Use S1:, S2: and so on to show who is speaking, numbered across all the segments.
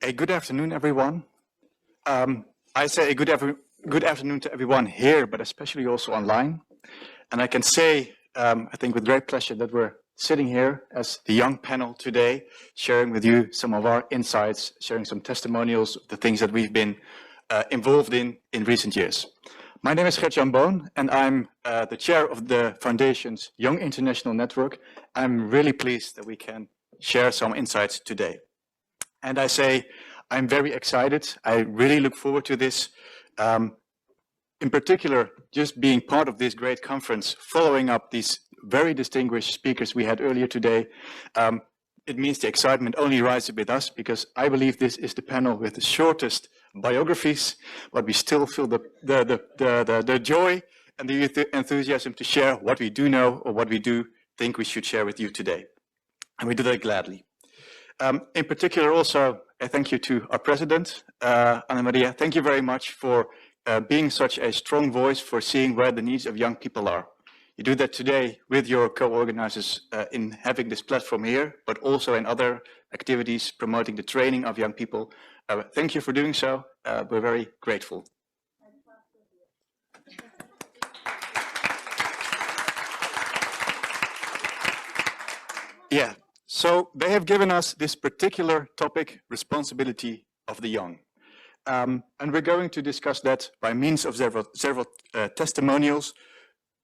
S1: Good afternoon, everyone. I say good afternoon to everyone here, but especially also online. And I can say, I think with great pleasure, that we're sitting here as the young panel today, sharing with you some of our insights, sharing some testimonials of the things that we've been involved in recent years. My name is Gert-Jan Boon, and I'm the chair of the Foundation's Young International Network. I'm really pleased that we can share some insights today. And I say, I'm very excited. I really look forward to this. In particular, just being part of this great conference, following up these very distinguished speakers we had earlier today, it means the excitement only rises with us, because I believe this is the panel with the shortest biographies, but we still feel the joy and the enthusiasm to share what we do know or what we do think we should share with you today. And we do that gladly. In particular, also, I thank you to our president, Anna Maria. Thank you very much for being such a strong voice for seeing where the needs of young people are. You do that today with your co-organizers in having this platform here, but also in other activities promoting the training of young people. Thank you for doing so. We're very grateful. Yeah. So they have given us this particular topic, responsibility of the young. And we're going to discuss that by means of several testimonials.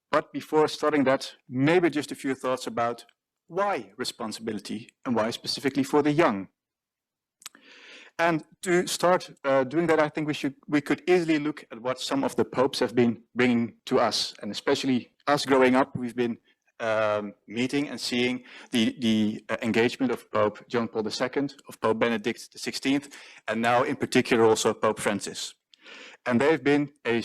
S1: But before starting that, maybe just a few thoughts about why responsibility and why specifically for the young. And to start doing that, I think we could easily look at what some of the popes have been bringing to us, and especially us growing up, we've been meeting and seeing the engagement of Pope John Paul II, of Pope Benedict XVI, and now in particular also Pope Francis. And they've been a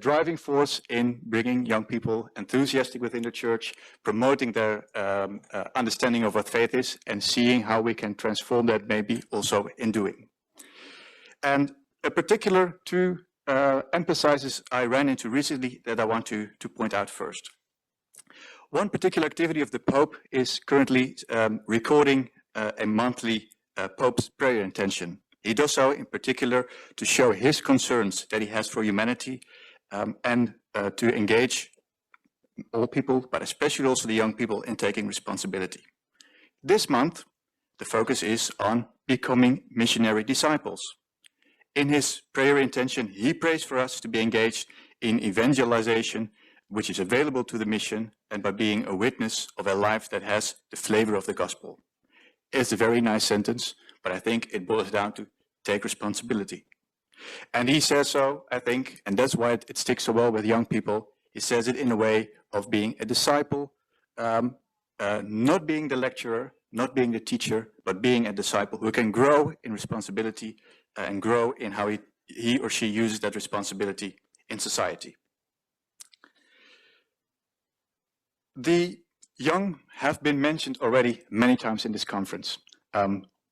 S1: driving force in bringing young people enthusiastic within the church, promoting their understanding of what faith is, and seeing how we can transform that maybe also in doing. And a particular two emphases I ran into recently that I want to point out first. One particular activity of the Pope is currently recording a monthly Pope's prayer intention. He does so in particular to show his concerns that he has for humanity and to engage all people, but especially also the young people, in taking responsibility. This month, the focus is on becoming missionary disciples. In his prayer intention, he prays for us to be engaged in evangelization, which is available to the mission, and by being a witness of a life that has the flavor of the gospel. It's a very nice sentence, but I think it boils down to take responsibility. And he says so, I think, and that's why it sticks so well with young people. He says it in a way of being a disciple, not being the lecturer, not being the teacher, but being a disciple who can grow in responsibility and grow in how he or she uses that responsibility in society. The young have been mentioned already many times in this conference.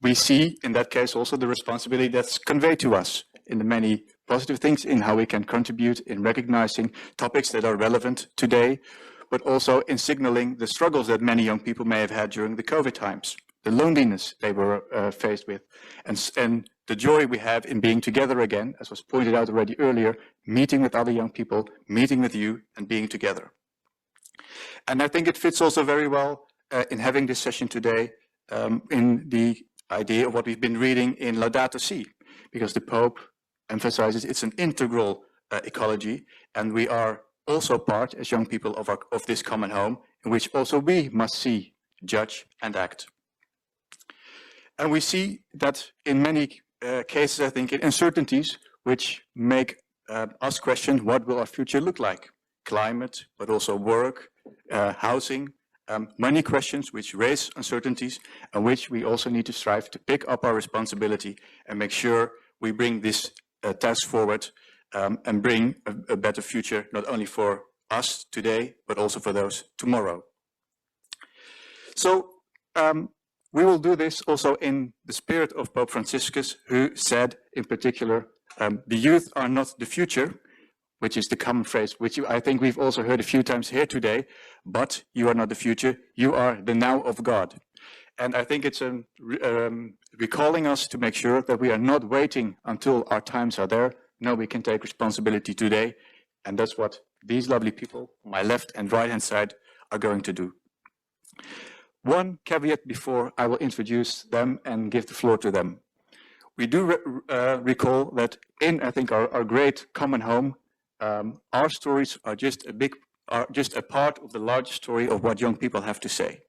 S1: We see in that case also the responsibility that's conveyed to us in the many positive things in how we can contribute in recognizing topics that are relevant today, but also in signaling the struggles that many young people may have had during the COVID times, the loneliness they were faced with, and the joy we have in being together again, as was pointed out already earlier, meeting with other young people, meeting with you, and being together. And I think it fits also very well in having this session today in the idea of what we've been reading in Laudato Si, because the Pope emphasizes it's an integral ecology, and we are also part, as young people, of this common home, in which also we must see, judge, and act. And we see that in many cases, I think, in uncertainties which make us question what will our future look like. Climate, but also work, housing, many questions which raise uncertainties and which we also need to strive to pick up our responsibility and make sure we bring this task forward and bring a better future, not only for us today, but also for those tomorrow. So we will do this also in the spirit of Pope Franciscus, who said in particular, the youth are not the future, which is the common phrase, which I think we've also heard a few times here today, but you are not the future, you are the now of God. And I think it's recalling us to make sure that we are not waiting until our times are there. No, we can take responsibility today. And that's what these lovely people, on my left and right-hand side, are going to do. One caveat before I will introduce them and give the floor to them. We do recall that in, I think, our great common home, our stories are just a part of the large story of what young people have to say.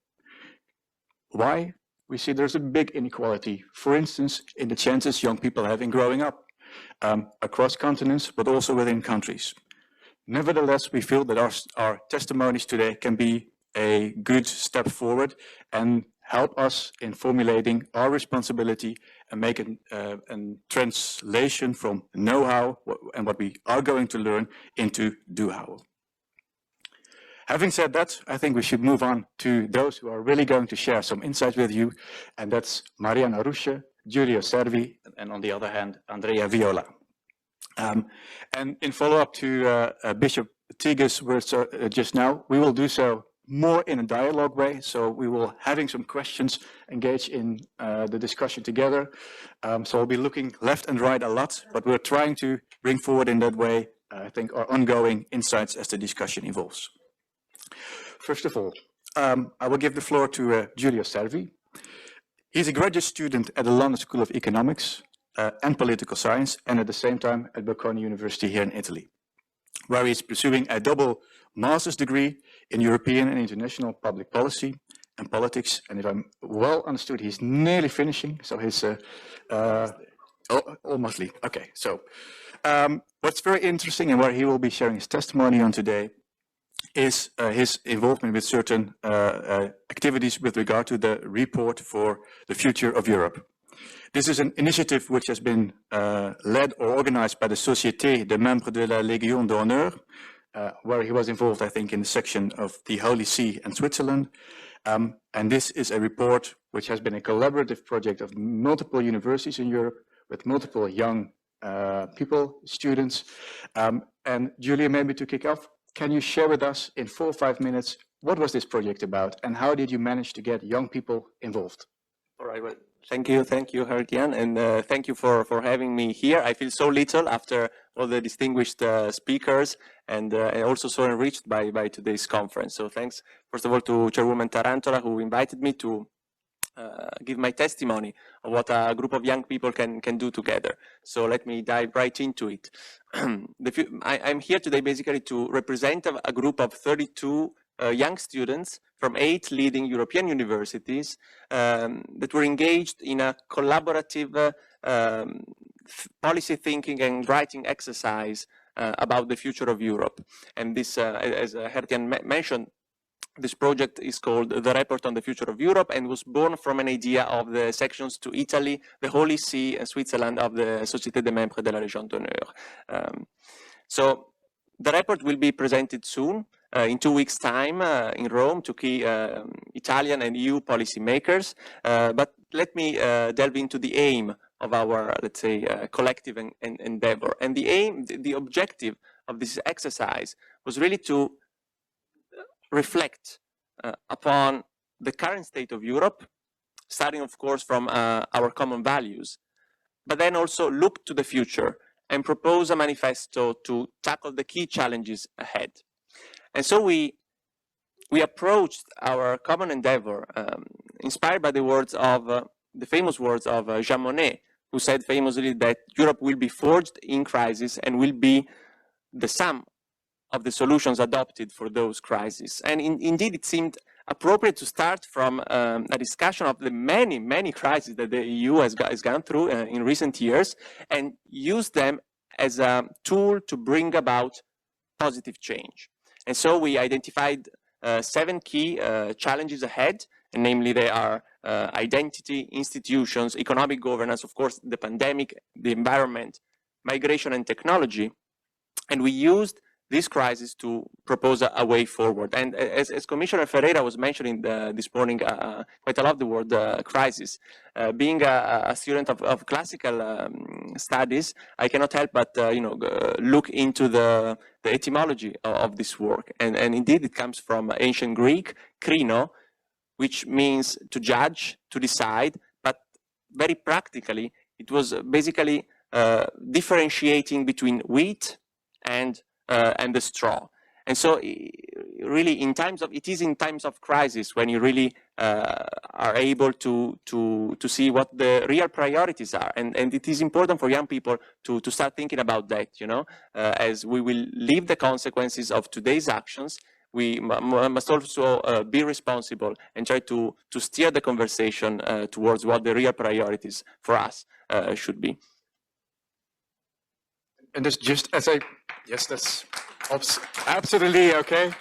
S1: Why? We see there's a big inequality, for instance, in the chances young people have in growing up, across continents, but also within countries. Nevertheless, we feel that our testimonies today can be a good step forward and help us in formulating our responsibility and make a translation from know-how and what we are going to learn into do-how. Having said that, I think we should move on to those who are really going to share some insights with you, and that's Mariana Rusche, Giulio Servi, and on the other hand, Andrea Viola. And in follow-up to Bishop Tiga's words just now, we will do so more in a dialogue way. So we will having some questions engage in the discussion together. So we'll be looking left and right a lot, but we're trying to bring forward in that way, I think, our ongoing insights as the discussion evolves. First of all, I will give the floor to Giulio Servi. He's a graduate student at the London School of Economics and Political Science, and at the same time at Bocconi University here in Italy, where he's pursuing a double master's degree in European and international public policy and politics. And if I'm well understood, he's nearly finishing, so he's almost. Okay, so what's very interesting and where he will be sharing his testimony on today is his involvement with certain activities with regard to the report for the future of Europe. This is an initiative which has been led or organized by the Société des membres de la Légion d'honneur, where he was involved, I think, in the section of the Holy See and Switzerland. And this is a report which has been a collaborative project of multiple universities in Europe with multiple young people, students. And Julia, maybe to kick off, can you share with us in 4 or 5 minutes, what was this project about and how did you manage to get young people involved?
S2: All right, well, thank you, Gert-Jan, and thank you for having me here. I feel so little after all the distinguished speakers and also so enriched by today's conference. So thanks, first of all, to Chairwoman Tarantola, who invited me to give my testimony of what a group of young people can do together. So let me dive right into it. I'm here today basically to represent a group of 32 young students from 8 leading European universities that were engaged in a collaborative policy thinking and writing exercise about the future of Europe. And this, as Gert-Jan mentioned, this project is called The Report on the Future of Europe and was born from an idea of the sections to Italy, the Holy See, and Switzerland of the Société des membres de la Légion d'honneur. So the report will be presented soon, in 2 weeks' time in Rome to key Italian and EU policymakers. But let me delve into the aim of our, let's say, collective endeavor. And the aim, the objective of this exercise was really to reflect upon the current state of Europe, starting, of course, from our common values, but then also look to the future and propose a manifesto to tackle the key challenges ahead. And so we approached our common endeavor inspired by the words of the famous words of Jean Monnet, who said famously that Europe will be forged in crisis and will be the sum of the solutions adopted for those crises. And indeed, it seemed appropriate to start from a discussion of the many crises that the EU has gone through in recent years and use them as a tool to bring about positive change. And so we identified 7 key challenges ahead, and namely they are identity, institutions, economic governance, of course, the pandemic, the environment, migration and technology. And we used this crisis to propose a way forward. And as Commissioner Ferreira was mentioning this morning, quite a lot of the word crisis. Being a student of classical studies, I cannot help but look into the etymology of this word. And indeed, it comes from ancient Greek, krino, which means to judge, to decide, but very practically, it was basically differentiating between wheat and the straw. And so really it is in times of crisis when you really are able to see what the real priorities are. And it is important for young people to start thinking about that, as we will live the consequences of today's actions. We must also be responsible and try to steer the conversation towards what the real priorities for us should be.
S1: And that's just as yes, that's absolutely okay.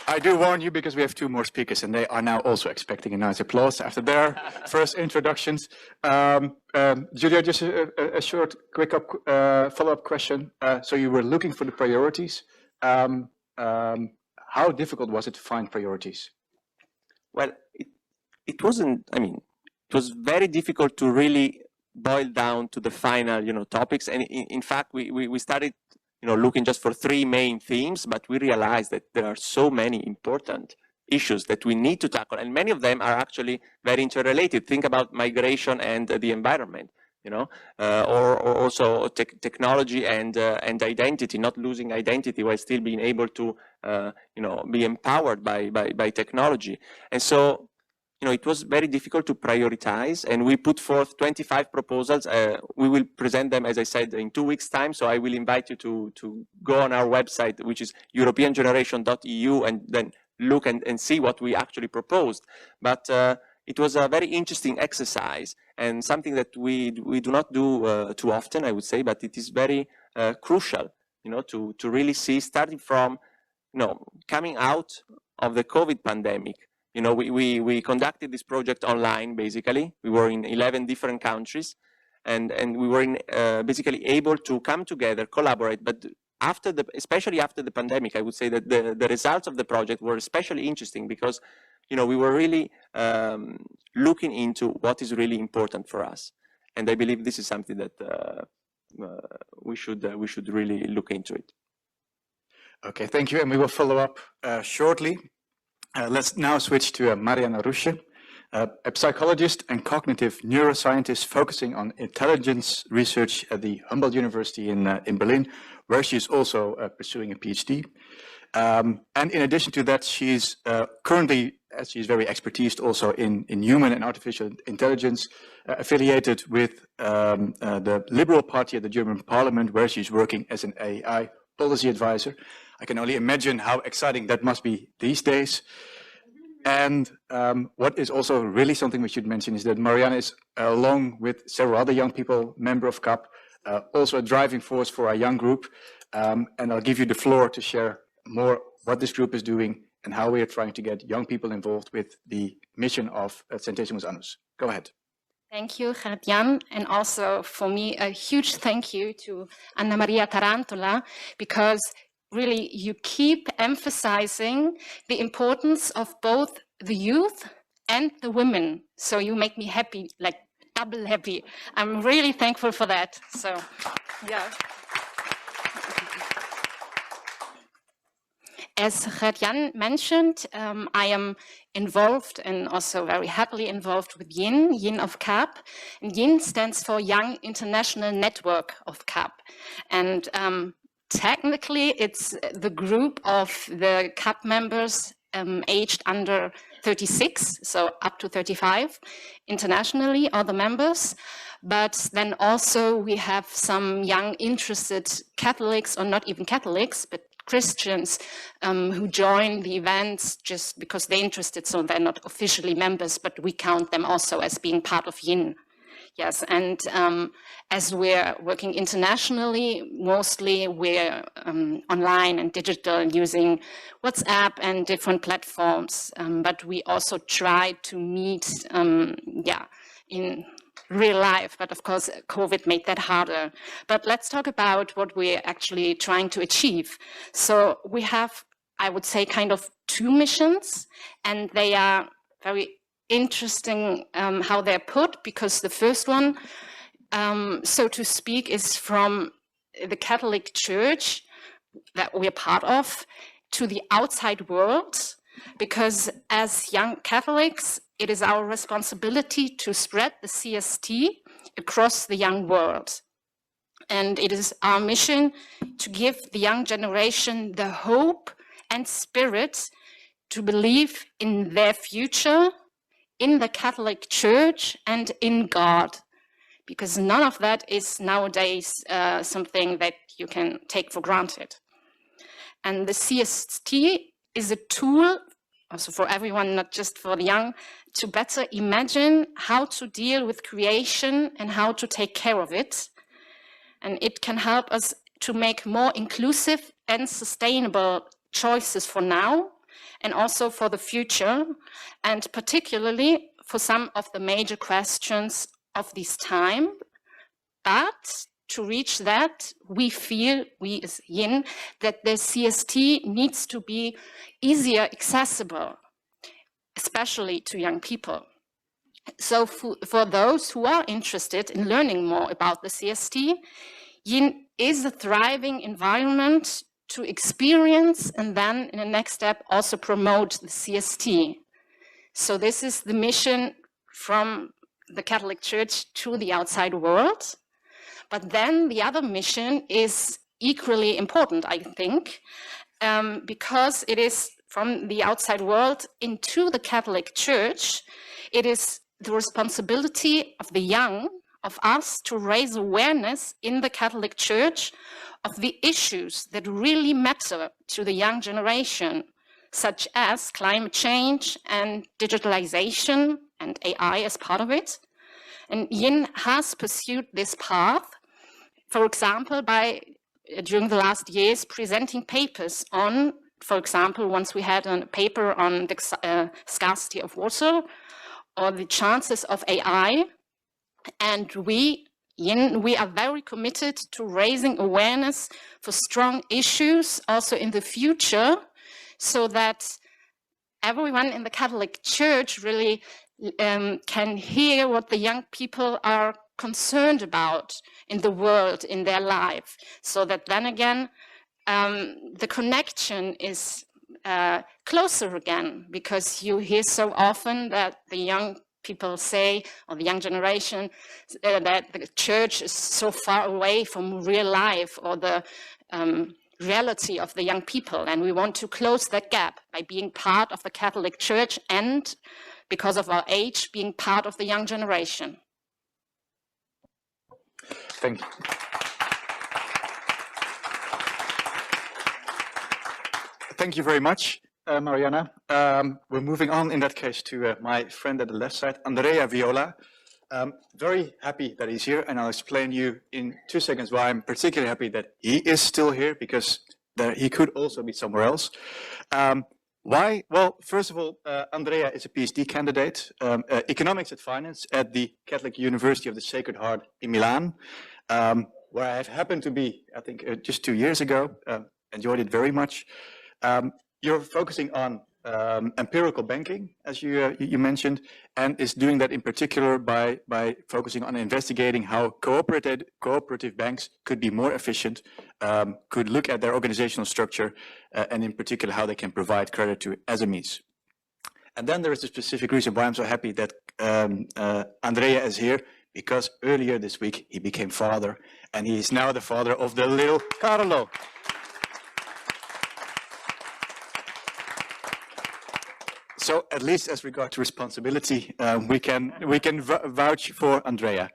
S1: I do warn you because we have 2 more speakers and they are now also expecting a nice applause after their first introductions. Julia, just a short, quick follow-up question. So you were looking for the priorities. How difficult was it to find priorities?
S2: Well, it wasn't, it was very difficult to really boil down to the final, topics. And in fact, we started, looking just for 3 main themes, but we realized that there are so many important issues that we need to tackle. And many of them are actually very interrelated. Think about migration and the environment, or also technology and identity, not losing identity while still being able to, be empowered by technology. And so, it was very difficult to prioritize, and we put forth 25 proposals. We will present them, as I said, in 2 weeks' time. So I will invite you to go on our website, which is europeangeneration.eu, and then look and see what we actually proposed. But it was a very interesting exercise and something that we do not do too often, I would say, but it is very crucial, to really see, starting from, coming out of the COVID pandemic. We conducted this project online, basically. We were in 11 different countries, and we were basically able to come together, collaborate. But especially after the pandemic, I would say that the results of the project were especially interesting because, we were really looking into what is really important for us. And I believe this is something that we should really look into it.
S1: Okay, thank you. And we will follow up shortly. Let's now switch to Mariana Rusche, a psychologist and cognitive neuroscientist focusing on intelligence research at the Humboldt University in Berlin, where she's also pursuing a PhD. And in addition to that, she's currently, as she's very expertised also in human and artificial intelligence, affiliated with the Liberal Party at the German Parliament, where she's working as an AI policy advisor. I can only imagine how exciting that must be these days. And what is also really something we should mention is that Mariana is, along with several other young people, member of CAP, also a driving force for our young group. And I'll give you the floor to share more what this group is doing and how we are trying to get young people involved with the mission of Centesimus Annus. Go ahead.
S3: Thank you, Gert-Jan, and also for me a huge thank you to Anna Maria Tarantola, because really you keep emphasizing the importance of both the youth and the women. So you make me happy, like double happy. I'm really thankful for that. So, yeah. As Gert-Jan mentioned, I am involved and also very happily involved with YIN of CAP. And YIN stands for Young International Network of CAP. And technically, it's the group of the CAP members aged under 36, so up to 35, internationally, all the members. But then also we have some young interested Catholics, or not even Catholics, but Christians who join the events just because they're interested, so they're not officially members, but we count them also as being part of YIN. Yes, and as we're working internationally, mostly we're online and digital using WhatsApp and different platforms, but we also try to meet, in real life, but of course COVID made that harder. But let's talk about what we're actually trying to achieve. So we have, I would say, kind of two missions, and they are very interesting how they're put, because the first one, so to speak, is from the Catholic Church that we're part of to the outside world. because as young Catholics, it is our responsibility to spread the CST across the young world. And it is our mission to give the young generation the hope and spirit to believe in their future, in the Catholic Church, and in God. Because none of that is nowadays something that you can take for granted. And the CST is a tool also for everyone, not just for the young, to better imagine how to deal with creation and how to take care of it. And it can help us to make more inclusive and sustainable choices for now and also for the future, and particularly for some of the major questions of this time. But to reach that, we feel, we as Yin, that the CST needs to be easier accessible, especially to young people. So for those who are interested in learning more about the CST, Yin is a thriving environment to experience and then in the next step also promote the CST. So this is the mission from the Catholic Church to the outside world. But then the other mission is equally important, I think, because it is from the outside world into the Catholic Church. It is the responsibility of the young, of us, to raise awareness in the Catholic Church of the issues that really matter to the young generation, such as climate change and digitalization and AI as part of it. And Yin has pursued this path, for example, by, during the last years, presenting papers on, for example, once we had a paper on the scarcity of water or the chances of AI. And we, Yin, we are very committed to raising awareness for strong issues also in the future, so that everyone in the Catholic Church really can hear what the young people are concerned about in the world, in their life, so that then again, the connection is closer again, because you hear so often that the young people say, or the young generation, that the church is so far away from real life or the reality of the young people. And we want to close that gap by being part of the Catholic Church and, because of our age, being part of the young generation.
S1: Thank you. Thank you very much, Mariana. We're moving on in that case to my friend at the left side, Andrea Viola. Very happy that he's here, and I'll explain you in 2 seconds why I'm particularly happy that he is still here, because he could also be somewhere else. Why? Well, first of all, Andrea is a PhD candidate, economics and finance at the Catholic University of the Sacred Heart in Milan, where I have happened to be, I think, just 2 years ago. Enjoyed it very much. You're focusing on empirical banking, as you mentioned, and is doing that in particular by focusing on investigating how cooperative banks could be more efficient, could look at their organizational structure, and in particular how they can provide credit to SMEs. And then there is a specific reason why I'm so happy that Andrea is here, because earlier this week he became father, and he is now the father of the little Carlo. So at least as regard to responsibility, we can vouch for Andrea.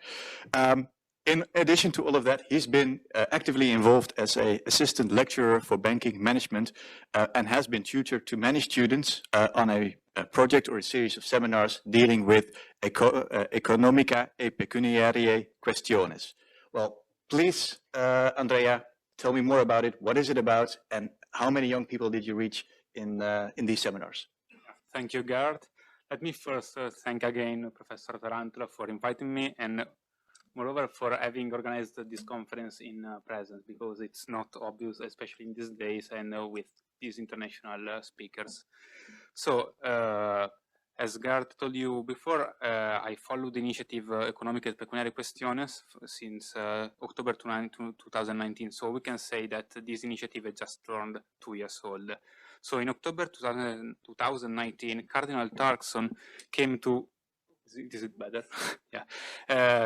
S1: In addition to all of that, he's been actively involved as an assistant lecturer for banking management and has been tutored to many students on a project or a series of seminars dealing with economica e pecuniarie questiones. Well, please, Andrea, tell me more about it. What is it about, and how many young people did you reach in these seminars?
S4: Thank you, Gert. Let me first thank again Professor Tarantula for inviting me, and moreover for having organized this conference in presence, because it's not obvious, especially in these days and with these international speakers. So, as Gert told you before, I followed the initiative Economiche e Pecuniarie Questiones since October 2019. So we can say that this initiative has just turned 2 years old. So in October 2019, Cardinal Turkson came to, is it better? Yeah,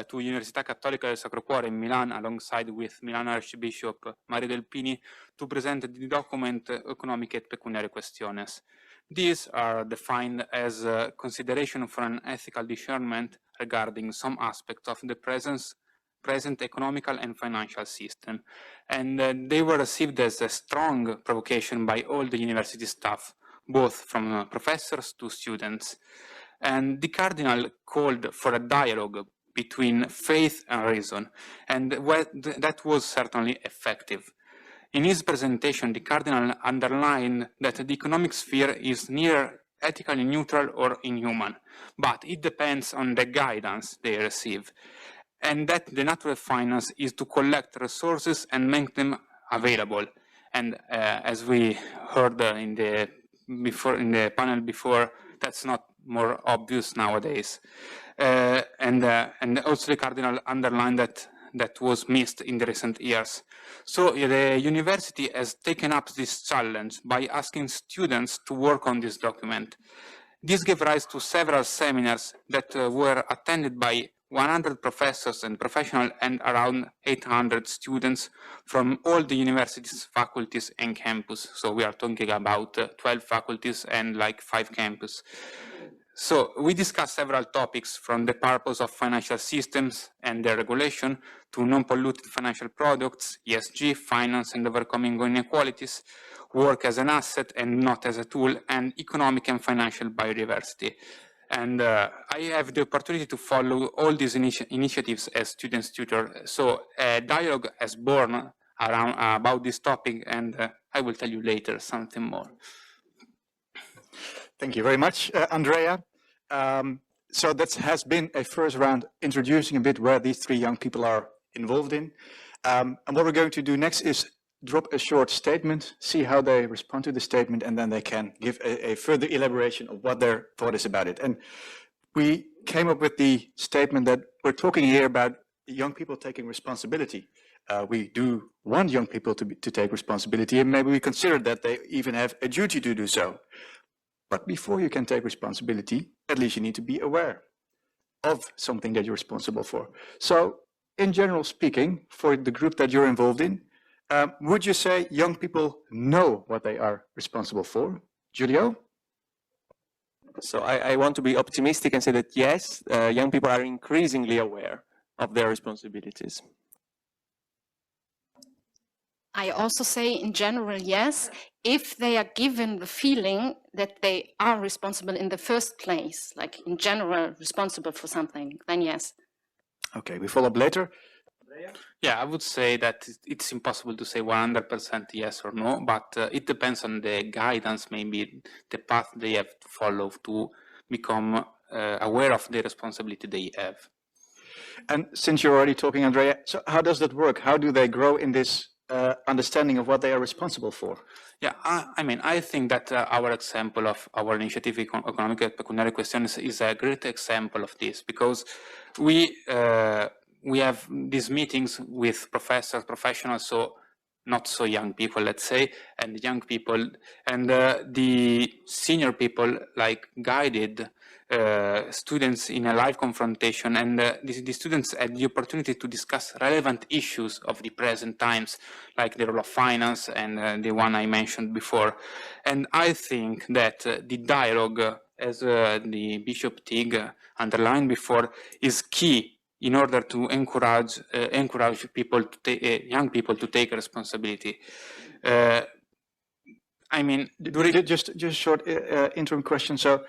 S4: to Università Cattolica del Sacro Cuore in Milan, alongside with Milan Archbishop Mario Delpini, to present the document Economic et Pecuniary Questiones. These are defined as a consideration for an ethical discernment regarding some aspects of the present economical and financial system. And they were received as a strong provocation by all the university staff, both from professors to students. And the Cardinal called for a dialogue between faith and reason, and that was certainly effective. In his presentation, the Cardinal underlined that the economic sphere is neither ethically neutral or inhuman, but it depends on the guidance they receive, and that the natural finance is to collect resources and make them available. And as we heard in the panel before, that's not more obvious nowadays. And also the Cardinal underlined that was missed in the recent years. So the university has taken up this challenge by asking students to work on this document. This gave rise to several seminars that were attended by 100 professors and professionals and around 800 students from all the university's faculties and campus. So we are talking about 12 faculties and like 5 campuses. So we discussed several topics, from the purpose of financial systems and their regulation to non-polluted financial products, ESG, finance and overcoming inequalities, work as an asset and not as a tool, and economic and financial biodiversity. And I have the opportunity to follow all these initiatives as student's tutor. So a dialogue has born around about this topic, and I will tell you later something more.
S1: Thank you very much, Andrea. So that has been a first round introducing a bit where these 3 young people are involved in. And what we're going to do next is drop a short statement, see how they respond to the statement, and then they can give a further elaboration of what their thought is about it. And we came up with the statement that we're talking here about young people taking responsibility. We do want young people to take responsibility, and maybe we consider that they even have a duty to do so. But before you can take responsibility, at least you need to be aware of something that you're responsible for. So, in general speaking, for the group that you're involved in, would you say young people know what they are responsible for? Giulio?
S2: So I want to be optimistic and say that yes, young people are increasingly aware of their responsibilities.
S3: I also say in general, yes, if they are given the feeling that they are responsible in the first place, like in general responsible for something, then yes.
S1: Okay, we follow up later.
S4: Yeah, I would say that it's impossible to say 100% yes or no, but it depends on the guidance, maybe the path they have to follow to become aware of the responsibility they have.
S1: And since you're already talking, Andrea, so how does that work? How do they grow in this understanding of what they are responsible for?
S4: Yeah, I mean, I think that our example of our initiative, Economic and Pecuniary Questions, is a great example of this, because we have these meetings with professors, professionals, so not so young people, let's say, and young people, and the senior people like guided students in a live confrontation, and the students had the opportunity to discuss relevant issues of the present times, like the role of finance and the one I mentioned before. And I think that the dialogue, as the Bishop Tig underlined before, is key in order to encourage people to take, young people to take responsibility. I mean,
S1: just short interim question. So,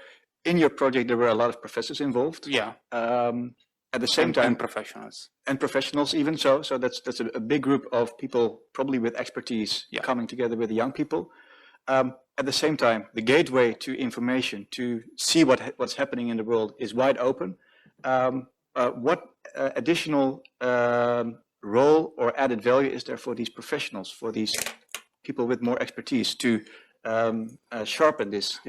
S1: in your project, there were a lot of professors involved.
S4: Yeah.
S1: At the same time,
S4: and
S1: professionals even. So that's a big group of people, probably with expertise, coming together with the young people. At the same time, the gateway to information, to see what's happening in the world, is wide open. What additional role or added value is there for these professionals, for these people with more expertise, to sharpen this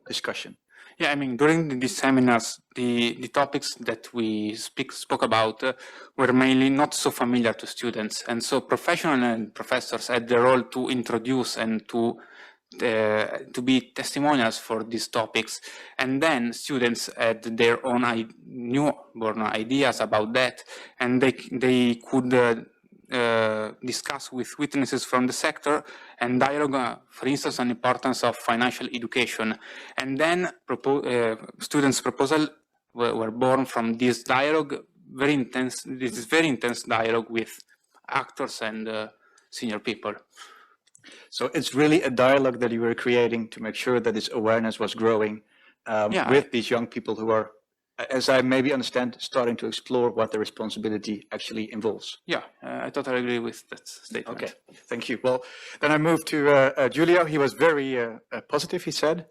S1: discussion?
S4: Yeah, I mean, during these seminars, the topics that we spoke about were mainly not so familiar to students, and so professionals and professors had the role to introduce and to to be testimonials for these topics, and then students had their own newborn ideas about that, and they could discuss with witnesses from the sector and dialogue, for instance, on the importance of financial education. And then students' proposals were born from this dialogue, this very intense dialogue with actors and senior people.
S1: So it's really a dialogue that you were creating to make sure that this awareness was growing with these young people who are, as I maybe understand, starting to explore what the responsibility actually involves.
S4: Yeah, I totally agree with that statement.
S1: Okay, thank you. Well, then I move to Giulio. He was very positive, he said.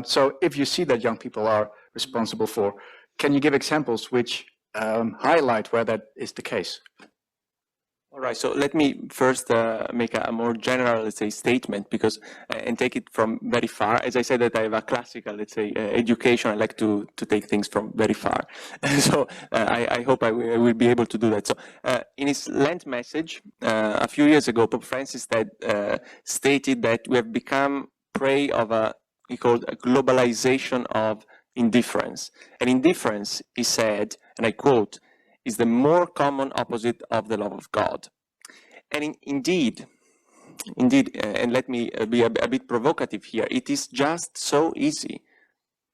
S1: So if you see that young people are responsible for, can you give examples which highlight where that is the case?
S2: All right, so let me first make a more general, let's say, statement, because and take it from very far. As I said, that I have a classical, let's say, education. I like to take things from very far. So I hope I will be able to do that. So in his Lent message a few years ago, Pope Francis stated that we have become prey of he called a globalization of indifference. And indifference, he said, and I quote, is the more common opposite of the love of God. And indeed, and let me be a bit provocative here, it is just so easy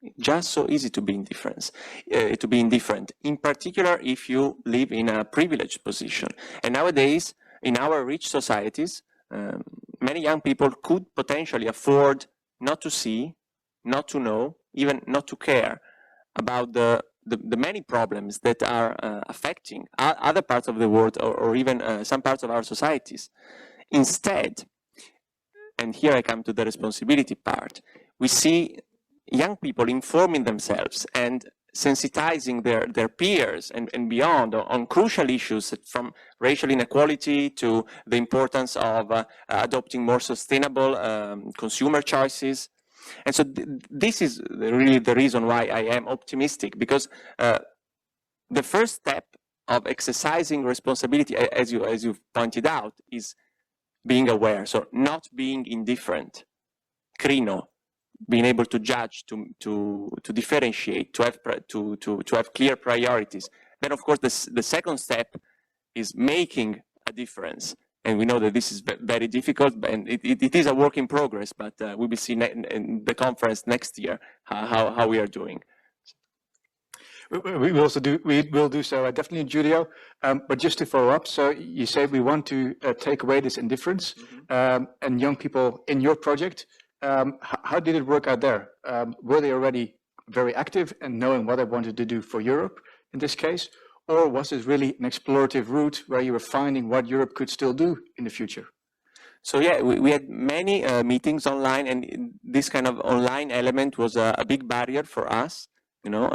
S2: to be indifferent, in particular if you live in a privileged position. And nowadays, in our rich societies, many young people could potentially afford not to see, not to know, even not to care about the many problems that are affecting other parts of the world, or even some parts of our societies. Instead, and here I come to the responsibility part, we see young people informing themselves and sensitizing their peers and beyond on crucial issues, from racial inequality to the importance of adopting more sustainable consumer choices. And so this is really the reason why I am optimistic, because the first step of exercising responsibility, as you've pointed out, is being aware. So not being indifferent, krino, being able to judge, to differentiate, to have clear priorities. Then, of course, the second step is making a difference. And we know that this is very difficult, and it is a work in progress, but we will see in the conference next year how we are doing.
S1: We will do so, definitely, Giulio. But just to follow up, so you say we want to take away this indifference, and young people in your project, how did it work out there? Were they already very active and knowing what they wanted to do for Europe in this case? Or was this really an explorative route where you were finding what Europe could still do in the future?
S2: So yeah, we had many meetings online, and this kind of online element was a big barrier for us, you know,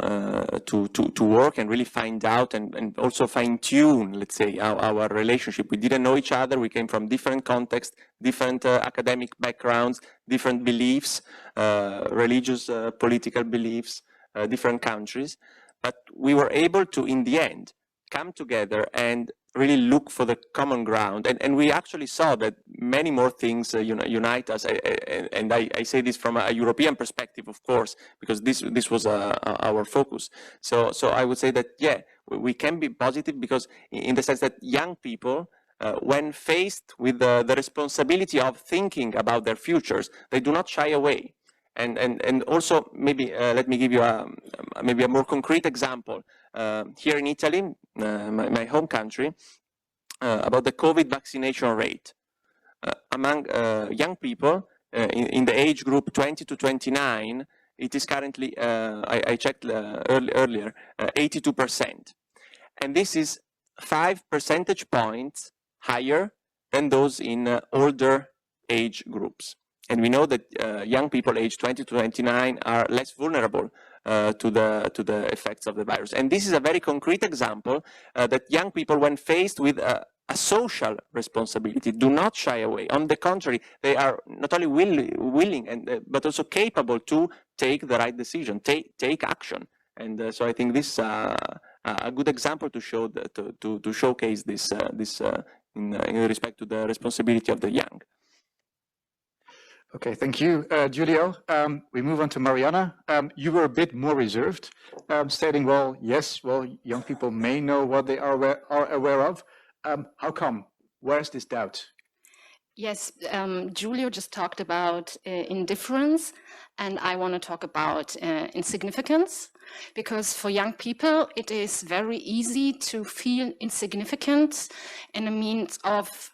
S2: to work and really find out and also fine-tune, let's say, our relationship. We didn't know each other. We came from different contexts, different academic backgrounds, different beliefs, religious, political beliefs, different countries. But we were able to, in the end, come together and really look for the common ground. And we actually saw that many more things unite us. And I say this from a European perspective, of course, because this was our focus. So I would say that, yeah, we can be positive, because in the sense that young people, when faced with the responsibility of thinking about their futures, they do not shy away. And also, maybe let me give you maybe a more concrete example. Here in Italy, my home country, about the COVID vaccination rate. Among young people in the age group 20 to 29, it is currently, I checked earlier, 82%. And this is 5 percentage points higher than those in older age groups. And we know that young people aged 20 to 29 are less vulnerable to the effects of the virus. And this is a very concrete example that young people, when faced with a social responsibility, do not shy away. On the contrary, they are not only willing but also capable to take the right decision, take action. And so I think this is a good example to show to showcase this in respect to the responsibility of the young.
S1: Okay, thank you, Giulio. We move on to Mariana. You were a bit more reserved, stating, well, yes, well, young people may know what they are aware of. How come? Where's this doubt?
S3: Yes, Giulio just talked about indifference, and I want to talk about insignificance, because for young people, it is very easy to feel insignificant in a means of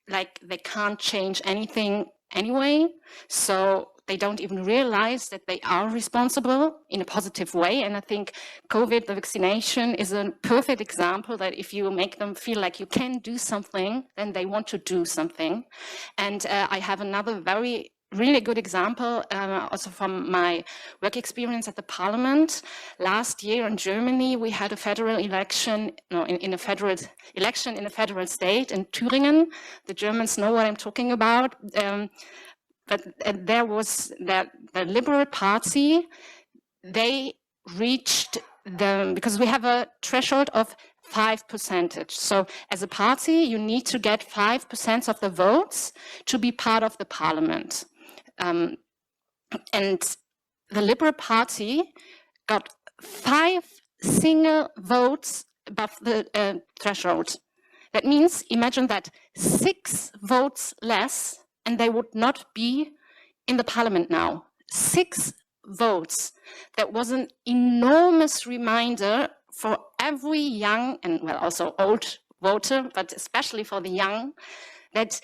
S3: like they can't change anything anyway, so they don't even realize that they are responsible in a positive way. And I think COVID, the vaccination, is a perfect example that if you make them feel like you can do something, then they want to do something. And I have another really good example also from my work experience at the parliament. Last year in Germany, we had a federal election, in a federal election in a federal state in Thüringen. The Germans know what I'm talking about. But there was the Liberal Party, they reached because we have a threshold of 5%. So as a party, you need to get 5% of the votes to be part of the parliament. And the Liberal Party got 5 single votes above the threshold. That means, imagine that 6 votes less, and they would not be in the parliament now. 6 votes. That was an enormous reminder for every young and, well, also old voter, but especially for the young, that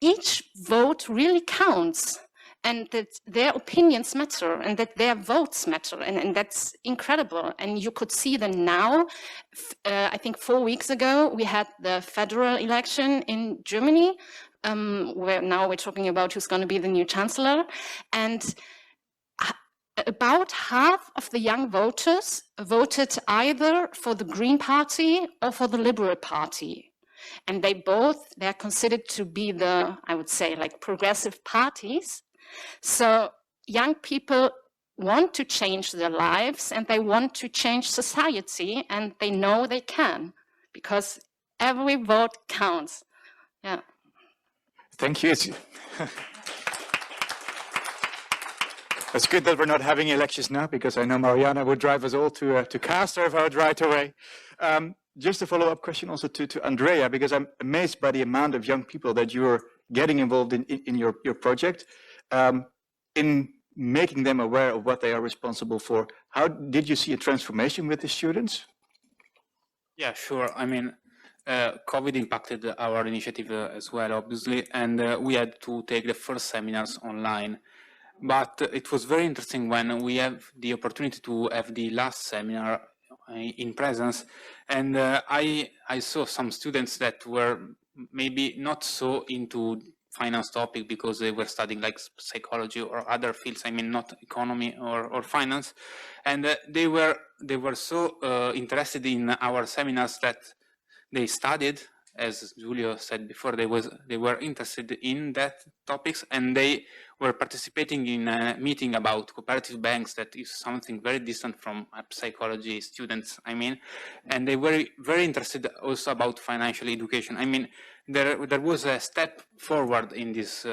S3: each vote really counts, and that their opinions matter, and that their votes matter, and that's incredible. And you could see that now. I think 4 weeks ago, we had the federal election in Germany, where now we're talking about who's going to be the new chancellor. And about half of the young voters voted either for the Green Party or for the Liberal Party. And they're considered to be the, I would say, like progressive parties. So young people want to change their lives, and they want to change society, and they know they can, because every vote counts. Yeah.
S1: Thank you. It's good that we're not having elections now, because I know Mariana would drive us all to cast our vote right away. Just a follow-up question also to Andrea, because I'm amazed by the amount of young people that you're getting involved in your project, in making them aware of what they are responsible for. How did you see a transformation with the students?
S4: Yeah, sure. I mean, COVID impacted our initiative as well, obviously, and we had to take the first seminars online. But it was very interesting when we have the opportunity to have the last seminar in presence, and I saw some students that were maybe not so into finance topic because they were studying like psychology or other fields, I mean not economy or finance, and they were so interested in our seminars that they studied, as Giulio said before, they were interested in that topics, and they were participating in a meeting about cooperative banks, that is something very distant from psychology students, I mean, and they were very interested also about financial education. I mean, there was a step forward in this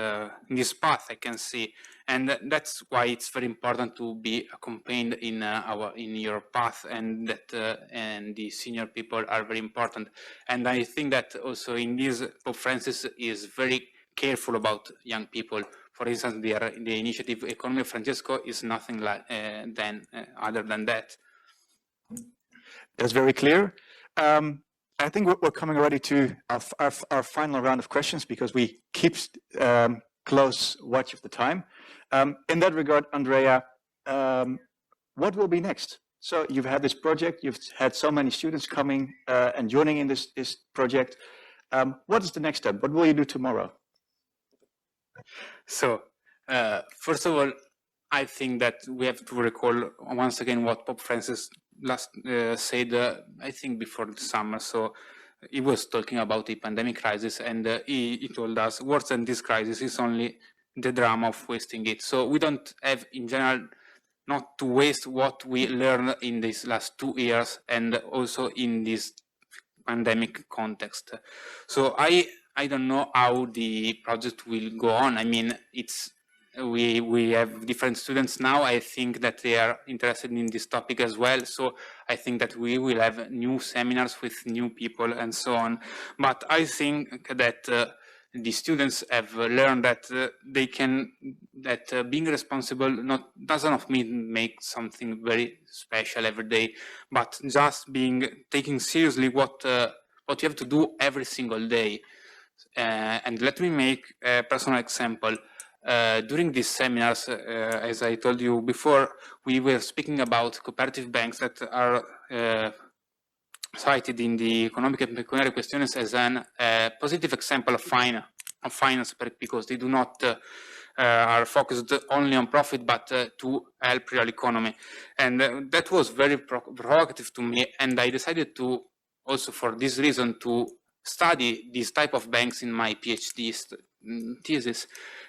S4: path, I can see, and that's why it's very important to be accompanied in your path, and that and the senior people are very important. And I think that also in this, Pope Francis is very careful about young people. For instance, the initiative Economia Francesco is nothing like other than that.
S1: That's very clear. I think we're coming already to our final round of questions, because we keep close watch of the time. In that regard, Andrea, what will be next? So you've had this project, you've had so many students coming and joining in this project. What is the next step? What will you do tomorrow?
S4: So, first of all, I think that we have to recall once again what Pope Francis last said, I think before the summer. So he was talking about the pandemic crisis, and he told us worse than this crisis is only the drama of wasting it. So we don't have, in general, not to waste what we learned in these last 2 years, and also in this pandemic context. So I I don't know how the project will go on. I mean, we have different students now. I think that they are interested in this topic as well. So I think that we will have new seminars with new people and so on. But I think that the students have learned that being responsible doesn't of mean make something very special every day, but just taking seriously what you have to do every single day. And let me make a personal example. During these seminars, as I told you before, we were speaking about cooperative banks that are cited in the Economic and Pecuniary Questions as a positive example of finance, because they do not are focused only on profit, but to help real economy. And that was very provocative to me, and I decided to, also for this reason, to study these type of banks in my PhD thesis.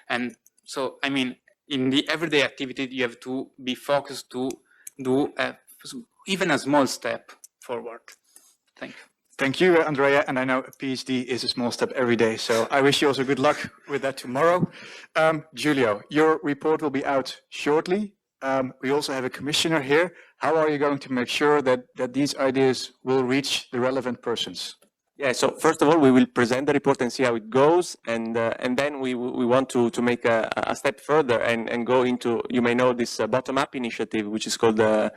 S4: And so, I mean, in the everyday activity, you have to be focused to do even a small step forward. Thank you.
S1: Thank you, Andrea. And I know a PhD is a small step every day, so I wish you also good luck with that tomorrow. Giulio, your report will be out shortly. We also have a commissioner here. How are you going to make sure that these ideas will reach the relevant persons?
S2: Yeah, so first of all, we will present the report and see how it goes, and then we want to make a step further and go into, you may know, this bottom-up initiative, which is called the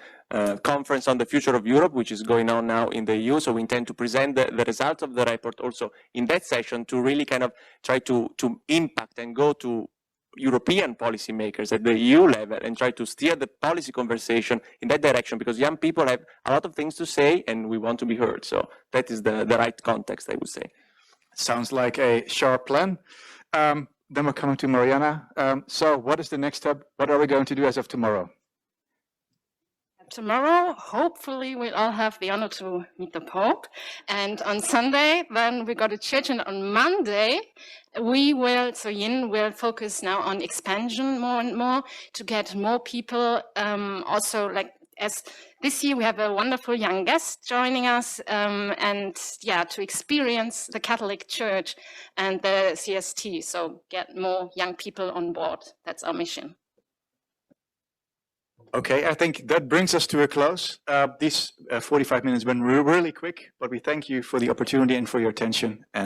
S2: Conference on the Future of Europe, which is going on now in the EU. So we intend to present the results of the report also in that session to really kind of try to impact and go to European policymakers at the EU level and try to steer the policy conversation in that direction, because young people have a lot of things to say and we want to be heard. So that is the right context, I would say.
S1: Sounds like a sharp plan. Then we're coming to Mariana. So what is the next step? What are we going to do as of tomorrow?
S3: Tomorrow, hopefully, we'll all have the honor to meet the Pope. And on Sunday, then we go to church. And on Monday, Yin will focus now on expansion more and more to get more people. Also, like as this year, we have a wonderful young guest joining us. And yeah, to experience the Catholic Church and the CST. So get more young people on board. That's our mission.
S1: Okay, I think that brings us to a close. These 45 minutes went really quick, but we thank you for the opportunity and for your attention. And